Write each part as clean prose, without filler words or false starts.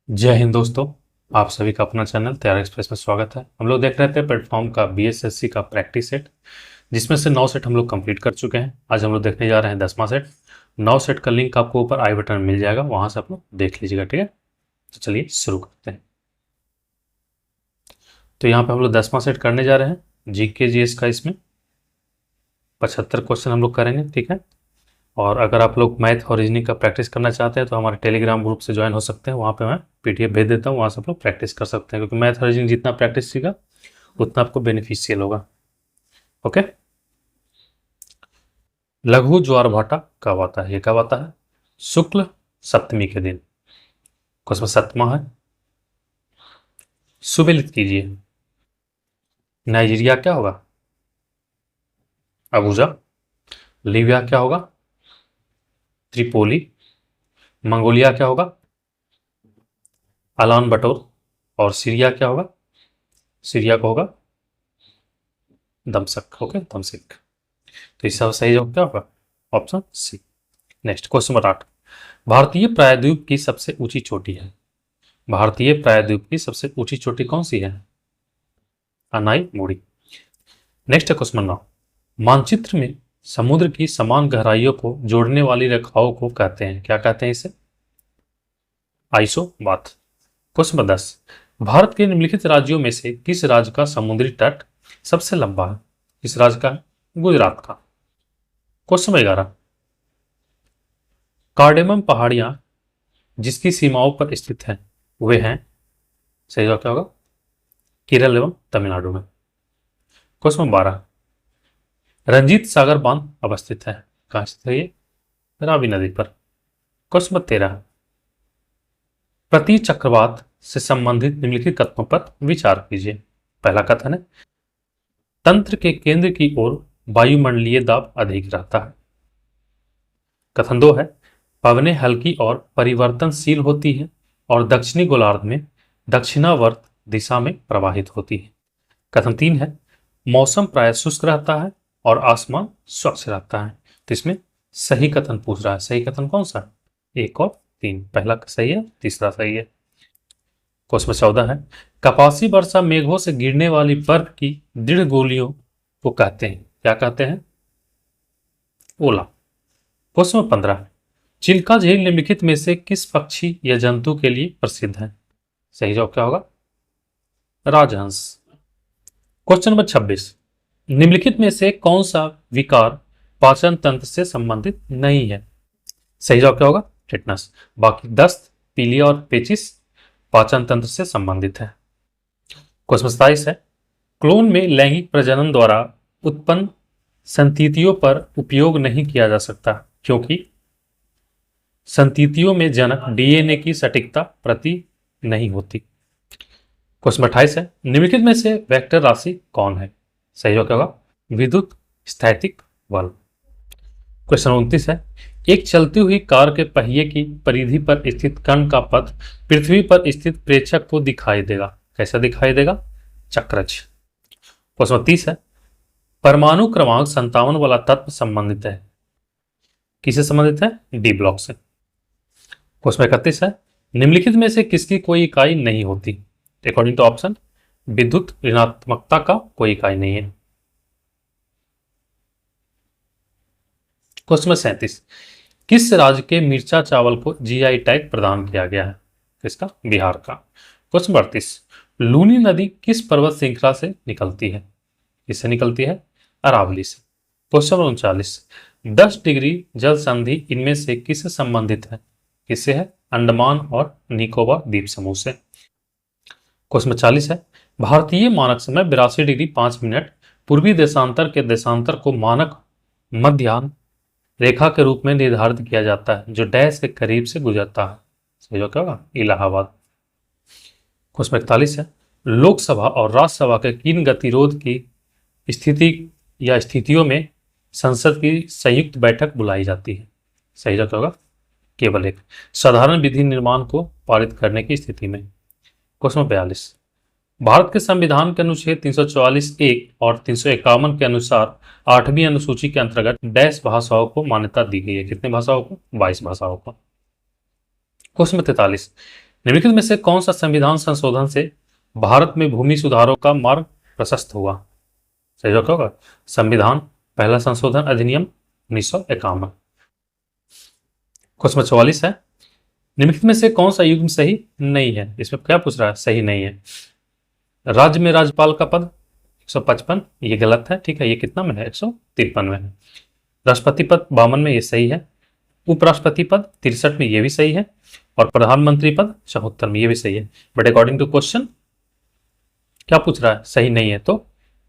जय हिंद दोस्तों। आप सभी का अपना चैनल तैयार एक्सप्रेस में स्वागत है। हम लोग देख रहे थे प्लेटफॉर्म का बीएसएससी का प्रैक्टिस सेट, जिसमें से 9 सेट हम लोग कंप्लीट कर चुके हैं। आज हम लोग देखने जा रहे हैं 10वां सेट। 9 सेट का लिंक आपको ऊपर आई बटन में मिल जाएगा, वहां से आप लोग देख लीजिएगा, ठीक है। तो चलिए शुरू करते हैं। तो यहाँ पे हम लोग 10वां सेट करने जा रहे हैं जीके जीएस का। इसमें 75 क्वेश्चन हम लोग करेंगे, ठीक है। और अगर आप लोग मैथ और रीजनिंग का प्रैक्टिस करना चाहते हैं तो हमारे टेलीग्राम ग्रुप से ज्वाइन हो सकते हैं। वहाँ पे मैं पीडीएफ भेज देता हूँ, वहाँ से आप लोग प्रैक्टिस कर सकते हैं, क्योंकि मैथ और रीजनिंग जितना प्रैक्टिस सीखा उतना आपको बेनिफिशियल होगा। ओके। लघु ज्वार भाटा कब आता है? ये कब आता है? शुक्ल सप्तमी के दिन। उसमें सप्तमा है। सुमेलित कीजिए। नाइजीरिया क्या होगा? अबूजा। लीबिया क्या होगा? त्रिपोली। मंगोलिया क्या होगा? अलान बटोर। और सीरिया क्या होगा? सीरिया को होगा दमशक। ओके, दमशक। तो इसका सही जवाब क्या होगा? Option C. Next question number 8। भारतीय प्रायद्वीप की सबसे ऊंची चोटी है। भारतीय प्रायद्वीप की सबसे ऊंची चोटी कौन सी है? अनाई मुड़ी। Next question number 9। मानचित्र में समुद्र की समान गहराइयों को जोड़ने वाली रेखाओं को कहते हैं, क्या कहते हैं इसे? आइसोबाथ। Question number 10। भारत के निम्नलिखित राज्यों में से किस राज्य का समुद्री तट सबसे लंबा है? किस राज्य का? गुजरात का। Question number 11। कार्डेमम पहाड़ियां जिसकी सीमाओं पर स्थित हैं वे हैं, सही जवाब क्या होगा? केरल एवं तमिलनाडु में। Question number 12। रंजीत सागर बांध अवस्थित है, कहां स्थित है ये? रावी नदी पर। Question number 13। प्रति चक्रवात से संबंधित निम्नलिखित कथनों पर विचार कीजिए। पहला कथन है, तंत्र के केंद्र की ओर वायुमंडलीय दाब अधिक रहता है। कथन 2 है, पवनें हल्की और परिवर्तनशील होती हैं और दक्षिणी गोलार्ध में दक्षिणावर्त दिशा में प्रवाहित होती है। कथन 3 है, मौसम प्राय शुष्क रहता है और आसमान स्वच्छ रहता है। तो इसमें सही कथन पूछ रहा है। सही कथन कौन सा? 1 और 3। पहला सही है, तीसरा सही है। क्वेश्चन 14 है, कपासी वर्षा मेघों से गिरने वाली बर्फ की दृढ़ गोलियों को कहते हैं, क्या कहते हैं? ओला। क्वेश्चन 15। चिल्का झील निम्नलिखित में से किस पक्षी या जंतु के लिए प्रसिद्ध है? सही जवाब क्या होगा? राजहंस। Question number 26। निम्नलिखित में से कौन सा विकार पाचन तंत्र से संबंधित नहीं है? सही जवाब क्या होगा? टिटनस। बाकी दस्त, पीलिया और पेचिस पाचन तंत्र से संबंधित है। क्वेश्चन 27 है, क्लोन में लैंगिक प्रजनन द्वारा उत्पन्न संततियों पर उपयोग नहीं किया जा सकता, क्योंकि संततियों में जनक डीएनए की सटीकता प्रति नहीं होती। क्वेश्चन 28 है, निम्नलिखित में से वेक्टर राशि कौन है? सही जवाब क्या होगा? विद्युत स्थैतिक बल। क्वेश्चन 29 है, एक चलती हुई कार के पहिए की परिधि पर स्थित कण का पथ पृथ्वी पर स्थित प्रेक्षक को दिखाई देगा, कैसा दिखाई देगा? चक्रज। क्वेश्चन 30 है, परमाणु क्रमांक 57 वाला तत्व संबंधित है, किसे संबंधित है? डी ब्लॉक से। क्वेश्चन 31 है, निम्नलिखित में से किसकी कोई इकाई नहीं होती? अकॉर्डिंग टू ऑप्शन, विद्युत ऋणात्मकता का कोई इकाई नहीं है। क्वेश्चन 37। किस राज्य के मिर्चा चावल को जीआई टैग प्रदान किया गया है? किसका? बिहार का। क्वेश्चन 38। लूनी नदी किस पर्वत श्रृंखला से निकलती है? किससे निकलती है? अरावली से। क्वेश्चन 39। 10 डिग्री जल संधि इनमें से किससे संबंधित है? किससे है? अंडमान और निकोबार द्वीप समूह से। क्वेश्चन 40 है, भारतीय मानक समय 82 डिग्री 5 मिनट पूर्वी देशांतर के देशांतर को मानक मध्याह्न रेखा के रूप में निर्धारित किया जाता है, जो डैश के करीब से गुजरता है। सही जवाब क्या होगा? इलाहाबाद। क्वेश्चन 41 है, लोकसभा और राज्यसभा के किन गतिरोध की स्थिति या स्थितियों में संसद की संयुक्त बैठक बुलाई जाती है? सही जवाब क्या होगा? केवल एक। साधारण विधि निर्माण को पारित करने की स्थिति में। क्वेश्चन 42। भारत के संविधान के अनुच्छेद 344(1) और 351 के अनुसार 8वीं अनुसूची के अंतर्गत डैश भाषाओं को मान्यता दी गई है। कितने भाषाओं को? 22 भाषाओं को। क्वेश्चन 43। निम्नलिखित में से कौन सा संविधान संशोधन से भारत में भूमि सुधारों का मार्ग प्रशस्त हुआ? सही जवाब क्या होगा? संविधान पहला संशोधन अधिनियम 1951। क्वेश्चन 44 है, निम्नलिखित में से कौन सा युग्म सही नहीं है? इसमें क्या पूछ रहा है? सही नहीं है। राज्य में राज्यपाल का पद 155, ये गलत है। ठीक है, ये कितना में है? 153 में है। राष्ट्रपति पद 52 में, ये सही है। उपराष्ट्रपति पद 63 में, ये भी सही है। और प्रधानमंत्री पद 74 में, ये भी सही है। बट अकॉर्डिंग टू क्वेश्चन क्या पूछ रहा है? सही नहीं है, तो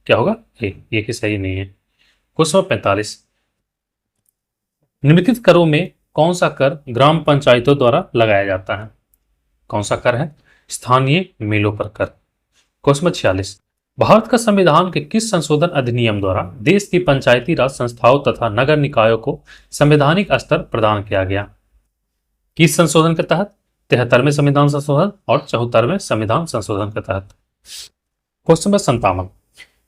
क्या होगा? ये कि सही नहीं है। क्वेश्चन 45, निम्नलिखित करों में कौन सा कर ग्राम पंचायतों द्वारा लगाया जाता है? कौन सा कर है? स्थानीय मिलों पर कर। क्वेश्चन 46, भारत का संविधान के किस संशोधन अधिनियम द्वारा देश की पंचायती राज संस्थाओं तथा नगर निकायों को संवैधानिक स्तर प्रदान किया गया? किस संशोधन के तहत? 73वें संविधान संशोधन और 74वें संविधान संशोधन के तहत। क्वेश्चन नंबर 57,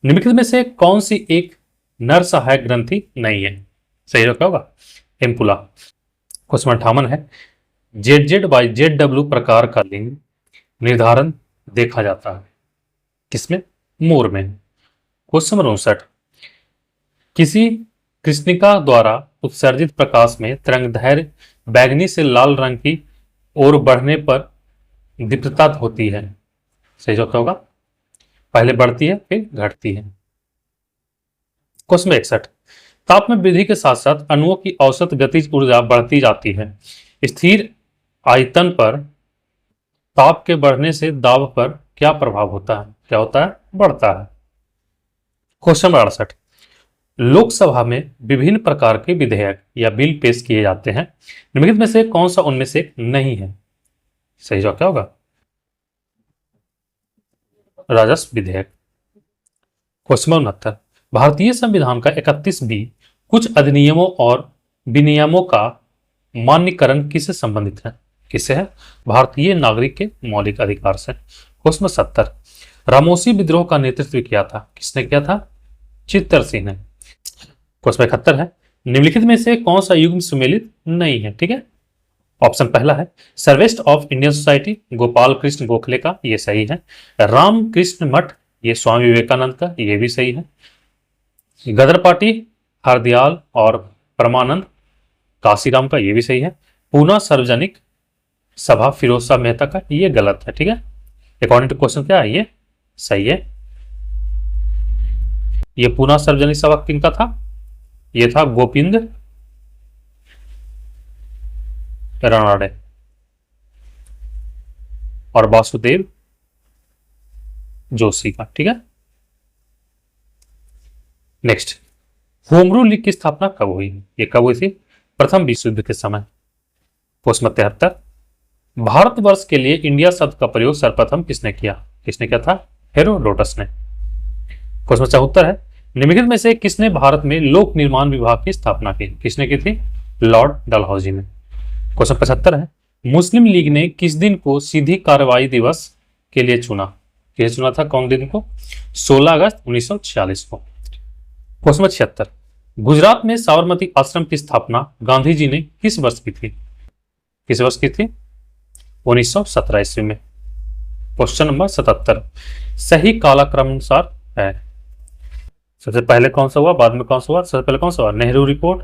निम्नलिखित में से कौन सी एक नर सहायक ग्रंथि नहीं है? सही जवाब क्या होगा? एम्पुला। क्वेश्चन 58 है, ZZ/ZW प्रकार का लिंग निर्धारण देखा जाता है किसमें? मोर में। क्वेश्चन नंबर 59, किसी कृष्णिका द्वारा उत्सर्जित प्रकाश में तरंगदैर्घ्य बैंगनी से लाल रंग की ओर बढ़ने पर दीप्तता होती है। सही जवाब क्या होगा? पहले बढ़ती है फिर घटती है। क्वेश्चन 61, ताप में वृद्धि के साथ साथ अणुओं की औसत गतिज ऊर्जा बढ़ती जाती है। स्थिर आयतन पर ताप के बढ़ने से दाब पर क्या प्रभाव होता है? क्या होता है? बढ़ता है। क्वेश्चन 68, लोकसभा में विभिन्न प्रकार के विधेयक या बिल पेश किए जाते हैं, निम्नलिखित में से कौन सा उनमें से नहीं है? सही जवाब क्या होगा? राजस्व विधेयक। क्वेश्चन 69, भारतीय संविधान का 31B कुछ अधिनियमों और विनियमों का मान्यकरण किससे संबंधित है? किससे है? भारतीय नागरिक के मौलिक अधिकार से। क्वेश्चन 70, रामोसी विद्रोह का नेतृत्व किया था किसने किया था? चित्तर सिंह ने। क्वेश्चन 71 है, निम्नलिखित में से कौन सा युग्म सुमेलित नहीं है? ठीक है, ऑप्शन पहला है servants of Indian society Gopal Krishna Gokhale का, ये सही है। रामकृष्ण मठ, ये स्वामी विवेकानंद का, ये भी सही है। गदर पार्टी हरदयाल और परमानंद काशीराम का, ये भी सही है। पूना सार्वजनिक सभा फिरोज शाह मेहता का, ये गलत है। ठीक है, अकॉर्डिंग टू क्वेश्चन क्या है? ये सही है। ये पूना सार्वजनिक सभा किनका था? ये था गोविंद रानड़े और वासुदेव जोशी का। ठीक है, नेक्स्ट, होम रूल लीग की स्थापना कब हुई? ये कब हुई थी? प्रथम विश्व युद्ध के समय। क्वेश्चन 73, भारतवर्ष के लिए इंडिया शब्द का प्रयोग सर्वप्रथम किसने किया? किसने किया था? हेरोडोटस ने। क्वेश्चन 74 है, निम्नलिखित में से किसने भारत में लोक निर्माण विभाग की स्थापना की? किसने की थी? लॉर्ड डलहौजी ने। क्वेश्चन 75 है, मुस्लिम लीग ने किस दिन को सीधी कार्रवाई दिवस के लिए चुना? किसे चुना था? कौन दिन को? 16 अगस्त 1946 को। क्वेश्चन 76, गुजरात में साबरमती आश्रम की स्थापना गांधी जी ने किस वर्ष की थी? किस वर्ष की थी? 1917 ईस्वी में। क्वेश्चन नंबर 77, सही कालक्रमानुसार है। सबसे पहले कौन सा हुआ, बाद में कौन सा हुआ? सबसे पहले कौन सा हुआ? नेहरू रिपोर्ट,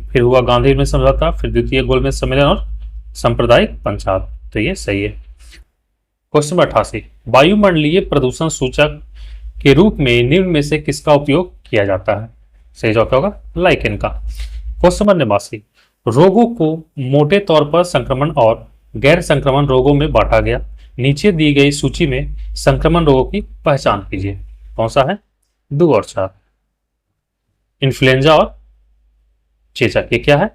फिर हुआ गांधी में समझौता, फिर द्वितीय गोलमेज सम्मेलन और सांप्रदायिक पंचायत, तो ये सही है। क्वेश्चन 88, वायुमंडलीय प्रदूषण सूचक के रूप में निम्न में से किसका उपयोग किया जाता है? सही जवाब क्या होगा? लाइकेन का। क्वेश्चन नंबर 89, रोगों को मोटे तौर पर संक्रमण और गैर संक्रमण रोगों में बांटा गया, नीचे दी गई सूची में संक्रमण रोगों की पहचान कीजिए। कौन सा है? 2 और 4। इन्फ्लुएंजा और चेचक, ये क्या है?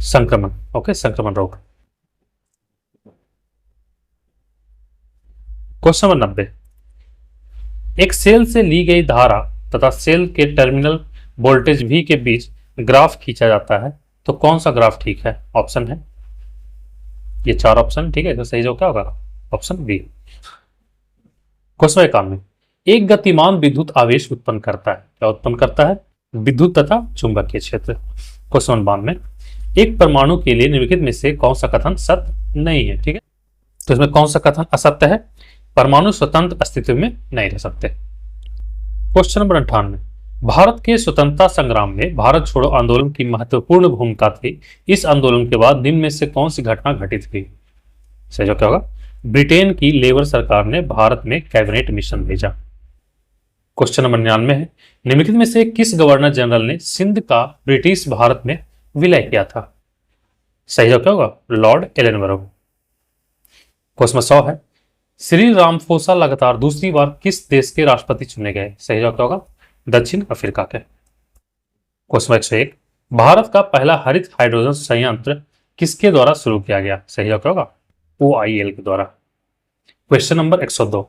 संक्रमण। ओके, संक्रमण रोग। क्वेश्चन नंबर 90, एक सेल से ली गई धारा तथा सेल के टर्मिनल वोल्टेज V के बीच ग्राफ खींचा जाता है, तो कौन सा ग्राफ ठीक है? ऑप्शन है ये 4 ऑप्शन। ठीक है, तो सही जवाब क्या होगा? Option B. क्वेश्चन 91, एक गतिमान विद्युत आवेश उत्पन्न करता है, क्या उत्पन्न करता है? विद्युत तथा चुंबकीय क्षेत्र। क्वेश्चन 92, एक परमाणु के लिए निम्नलिखित में से कौन सा कथन सत्य नहीं है। ठीक है, तो इसमें कौन सा कथन असत्य है? परमाणु स्वतंत्र अस्तित्व में नहीं रह सकते। क्वेश्चन नंबर 98, भारत के स्वतंत्रता संग्राम में भारत छोड़ो आंदोलन की महत्वपूर्ण भूमिका थी। इस आंदोलन के बाद निम्न में से कौन सी घटना घटित हुई? सही जवाब क्या होगा? ब्रिटेन की लेबर सरकार ने भारत में कैबिनेट मिशन भेजा। क्वेश्चन नंबर 99 है, निम्नलिखित में से किस गवर्नर जनरल ने सिंध का ब्रिटिश भारत में विलय किया था? सही जवाब क्या होगा? Lord Ellenborough. क्वेश्चन 100 है, श्री रामफोसा लगातार दूसरी बार किस देश के राष्ट्रपति चुने गए? सही जवाब क्या होगा? दक्षिण अफ्रीका के। क्वेश्चन 101, भारत का पहला हरित हाइड्रोजन संयंत्र किसके द्वारा शुरू किया गया? सही जवाब क्या होगा? OIL के द्वारा। क्वेश्चन नंबर 102,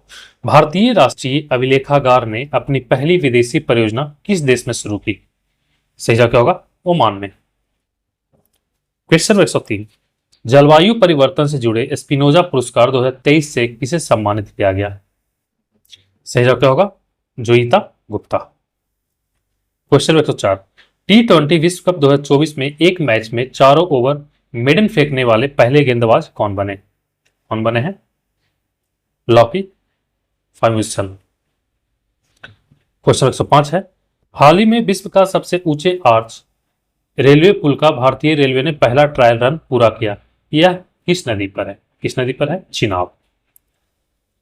भारतीय राष्ट्रीय अभिलेखागार ने अपनी पहली विदेशी परियोजना किस देश में शुरू की? सही जवाब क्या होगा? ओमान में। क्वेश्चन नंबर 103, जलवायु परिवर्तन से जुड़े स्पिनोजा पुरस्कार 2023 से किसे सम्मानित किया गया? सही जवाब क्या होगा? Joita Gupta. Question number 104, T20 विश्व कप 2024 में एक मैच में चारों ओवर मेडन फेंकने वाले पहले गेंदबाज कौन बने? कौन बने हैं? Lockie Ferguson. क्वेश्चन 105 है, हाल ही में विश्व का सबसे ऊंचे आर्च रेलवे पुल का भारतीय रेलवे ने पहला ट्रायल रन पूरा किया। यह किस नदी पर है? किस नदी पर है? चिनाब।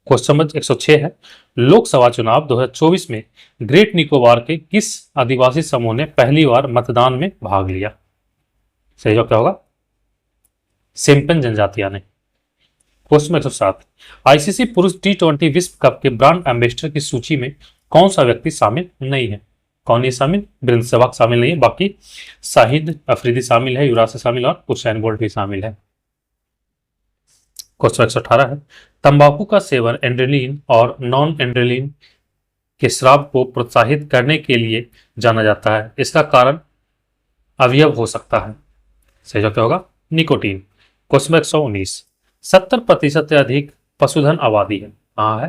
क्वेश्चन नंबर 106 है, लोकसभा चुनाव 2024 में ग्रेट निकोबार के किस आदिवासी समूह ने पहली बार मतदान में भाग लिया? सही जवाब क्या होगा? सेम्पन जनजातियां ने। क्वेश्चन 107, आईसीसी पुरुष T20 विश्व कप के ब्रांड एम्बेसडर की सूची में कौन सा व्यक्ति शामिल नहीं है? कौन नहीं शामिल? वीरेंद्र सहवाग शामिल नहीं है, बाकी शाहिद अफरीदी शामिल है, युवराज से शामिल और उसैन बोल्ट भी शामिल है। क्वेश्चन 118 है, तंबाकू का सेवन एंड्रेलिन और नॉन एंड्रेलिन के स्राव को प्रोत्साहित करने के लिए जाना जाता है। इसका कारण अवयव हो सकता है। सही जवाब क्या होगा? निकोटीन। क्वेश्चन 119, 70% से अधिक पशुधन आबादी है, कहाँ है?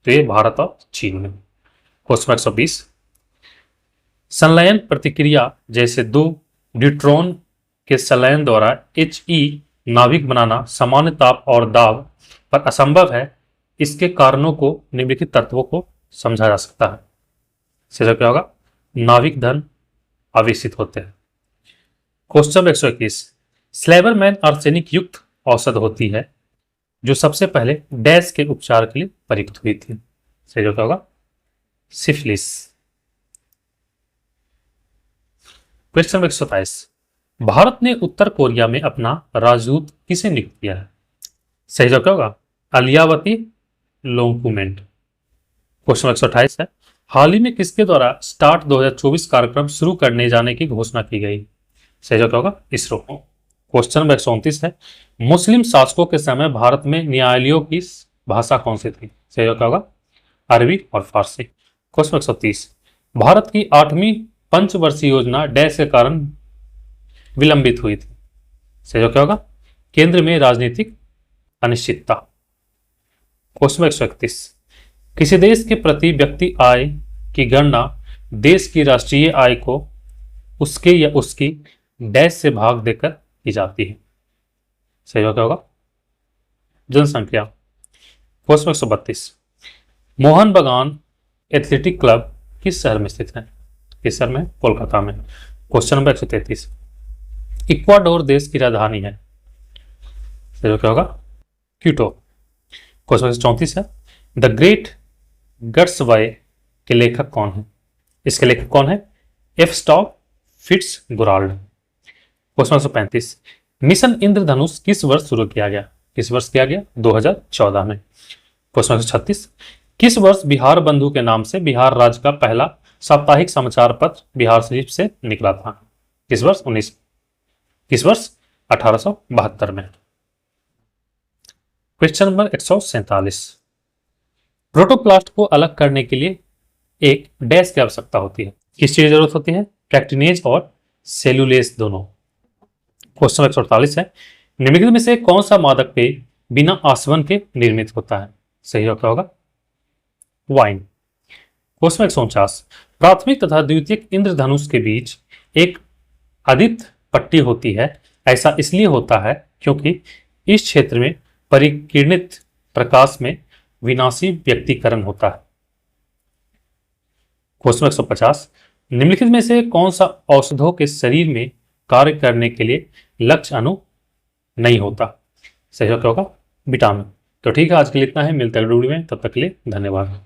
तो ये भारत और चीन में। क्वेश्चन 120, संलयन प्रतिक्रिया जैसे दो ड्यूट्रॉन के संलयन द्वारा He नाभिक बनाना सामान्य ताप और दाब पर असंभव है। इसके कारणों को निम्नलिखित तत्वों को समझा जा सकता है। सही क्या होगा? नाभिक धन आवेशित होते हैं। क्वेश्चन 121, स्लेबरमैन आर्सेनिक युक्त औषध होती है जो सबसे पहले डैश के उपचार के लिए प्रयुक्त हुई थी। सही क्या होगा? सिफिलिस। क्वेश्चन 127, भारत ने उत्तर कोरिया में अपना राजदूत किसे नियुक्त किया है? सही जवाब क्या होगा? अलियावती लोंगकुमेंट। क्वेश्चन 128 है, हाल ही में किसके द्वारा स्टार्ट 2024 कार्यक्रम शुरू करने जाने की घोषणा की गई? सही जवाब क्या होगा? इसरो। क्वेश्चन नंबर 129 है, मुस्लिम शासकों के समय भारत में न्यायालयों की भाषा कौन सी थी? सही जवाब क्या होगा? अरबी और फारसी। क्वेश्चन 130, भारत की 8वीं पंचवर्षीय योजना डैश के कारण विलंबित हुई थी। सही जवाब क्या होगा? केंद्र में राजनीतिक अनिश्चितता। क्वेश्चन 131, किसी देश के प्रति व्यक्ति आय की गणना देश की राष्ट्रीय आय को उसके या उसकी डैश से भाग देकर की जाती है। सही जवाब क्या होगा? जनसंख्या। क्वेश्चन 132, मोहन बगान एथलेटिक क्लब किस शहर में स्थित है? किस शहर में? कोलकाता में। क्वेश्चन नंबर 133, इक्वाडोर देश की राजधानी है। सही जवाब क्या होगा? क्यूटो। क्वेश्चन 134 है, द ग्रेट गट्सबे के लेखक कौन है? इसके लेखक कौन है? एफ स्टॉक Fitzgerald. Question 135, mission Indradhanush किस वर्ष शुरू किया गया? किस वर्ष किया गया? 2014 में। क्वेश्चन 136, किस वर्ष बिहार बंधु के नाम से बिहार राज्य का पहला साप्ताहिक समाचार पत्र बिहार शरीफ से निकला था? किस वर्ष? 1872 में। क्वेश्चन नंबर 147, प्रोटोप्लास्ट को अलग करने के लिए एक डैश की आवश्यकता होती है। किस चीज की जरूरत होती है? कैक्टिनेज और सेलुलेस दोनों। क्वेश्चन 148 है, निम्नलिखित में से कौन सा मादक पेय बिना आसवन के निर्मित होता है? सही जवाब क्या होगा? वाइन। क्वेश्चन 149, प्राथमिक तथा द्वितीयक इंद्रधनुष के बीच एक अदित पट्टी होती है। ऐसा इसलिए होता है क्योंकि इस क्षेत्र में परिकिरणित प्रकाश में विनाशी व्यक्तीकरण होता है। क्वेश्चन 150, निम्नलिखित में से कौन सा औषधों के शरीर में कार्य करने के लिए लक्ष्य अणु नहीं होता? सही क्या होगा? विटामिन। तो ठीक है, आज के लिए इतना है, मिलते हैं अगली वीडियो में, तब तक के लिए धन्यवाद।